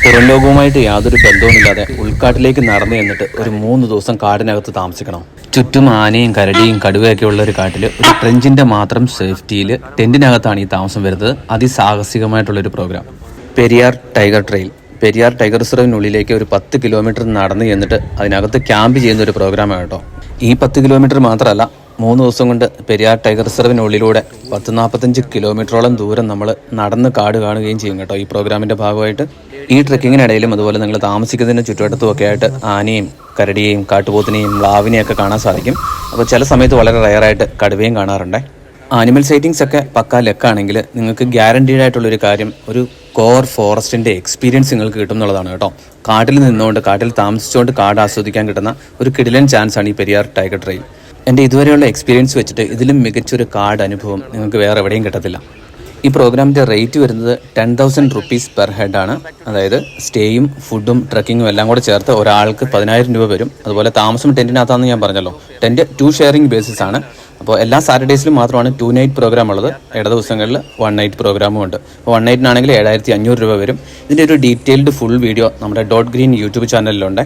പുറം ലോകവുമായിട്ട് യാതൊരു ബന്ധവുമില്ലാതെ ഉൾക്കാട്ടിലേക്ക് നടന്നു ചെന്നിട്ട് ഒരു 3 ദിവസം കാടിനകത്ത് താമസിക്കണം. ചുറ്റും ആനയും കരടിയും കടുവയൊക്കെ ഉള്ള ഒരു കാട്ടിൽ ഒരു ട്രെഞ്ചിന്റെ മാത്രം സേഫ്റ്റിയിൽ ടെന്റിനകത്താണ് ഈ താമസം വരുന്നത്. അതിസാഹസികമായിട്ടുള്ളൊരു programme. Periyar tiger trail. Periyar tiger റിസർവിനുള്ളിലേക്ക് ഒരു 10 കിലോമീറ്റർ നടന്നു ചെന്നിട്ട് അതിനകത്ത് ക്യാമ്പ് ചെയ്യുന്ന ഒരു പ്രോഗ്രാമാണ് കേട്ടോ. ഈ 10 കിലോമീറ്റർ മാത്രമല്ല, 3 ദിവസം കൊണ്ട് പെരിയാർ ടൈഗർ റിസർവിനുള്ളിലൂടെ 40-45 കിലോമീറ്ററോളം ദൂരം നമ്മൾ നടന്ന് കാട് കാണുകയും ചെയ്യും കേട്ടോ ഈ പ്രോഗ്രാമിൻ്റെ ഭാഗമായിട്ട്. ഈ ട്രെക്കിങ്ങിനിടയിലും അതുപോലെ നിങ്ങൾ താമസിക്കുന്നതിന് ചുറ്റുവട്ടത്തും ഒക്കെ ആയിട്ട് ആനയും കരടിയെയും കാട്ടുപോത്തിനെയും മ്ലാവിനെയൊക്കെ കാണാൻ സാധിക്കും. അപ്പോൾ ചില സമയത്ത് വളരെ റയറായിട്ട് കടുവയും കാണാറുണ്ട്. ആനിമൽ സൈറ്റിങ്സ് ഒക്കെ പക്കാ ലെക്കാണെങ്കിൽ നിങ്ങൾക്ക് ഗ്യാരണ്ടീഡ് ആയിട്ടുള്ളൊരു കാര്യം, ഒരു കോർ ഫോറസ്റ്റിൻ്റെ എക്സ്പീരിയൻസ് നിങ്ങൾക്ക് കിട്ടും എന്നുള്ളതാണ് കേട്ടോ. കാട്ടിൽ നിന്നുകൊണ്ട് കാട്ടിൽ താമസിച്ചുകൊണ്ട് കാട് ആസ്വദിക്കാൻ കിട്ടുന്ന ഒരു കിടിലൻ ചാൻസാണ് ഈ പെരിയാർ ടൈഗർ ട്രെയിൽ. എൻ്റെ ഇതുവരെയുള്ള എക്സ്പീരിയൻസ് വെച്ചിട്ട് ഇതിലും മികച്ചൊരു കാട് അനുഭവം നിങ്ങൾക്ക് വേറെ എവിടെയും കിട്ടത്തില്ല. ഈ പ്രോഗ്രാമിൻ്റെ റേറ്റ് വരുന്നത് 10,000 റുപ്പീസ് പെർ ഹെഡാണ്. അതായത് സ്റ്റേയും ഫുഡും ട്രക്കിങ്ങും എല്ലാം കൂടെ ചേർത്ത് ഒരാൾക്ക് 10,000 രൂപ വരും. അതുപോലെ താമസം ടെൻറ്റിനകത്താണെന്ന് ഞാൻ പറഞ്ഞല്ലോ. ടെൻറ്റ് 2 ഷെയറിംഗ് ബേസിസ് ആണ്. അപ്പോൾ എല്ലാ സാറ്റർഡേസിലും മാത്രമാണ് 2 നൈറ്റ് പ്രോഗ്രാം ഉള്ളത്. ഇട ദിവസങ്ങളിൽ 1 നൈറ്റ് പ്രോഗ്രാമും ഉണ്ട്. അപ്പോൾ 1 നൈറ്റിനാണെങ്കിൽ 7,500 രൂപ വരും. ഇതിൻ്റെ ഒരു ഡീറ്റെയിൽഡ് ഫുൾ വീഡിയോ നമ്മുടെ ഡോട്ട് ഗ്രീൻ യൂട്യൂബ് ചാനലിലുണ്ട്.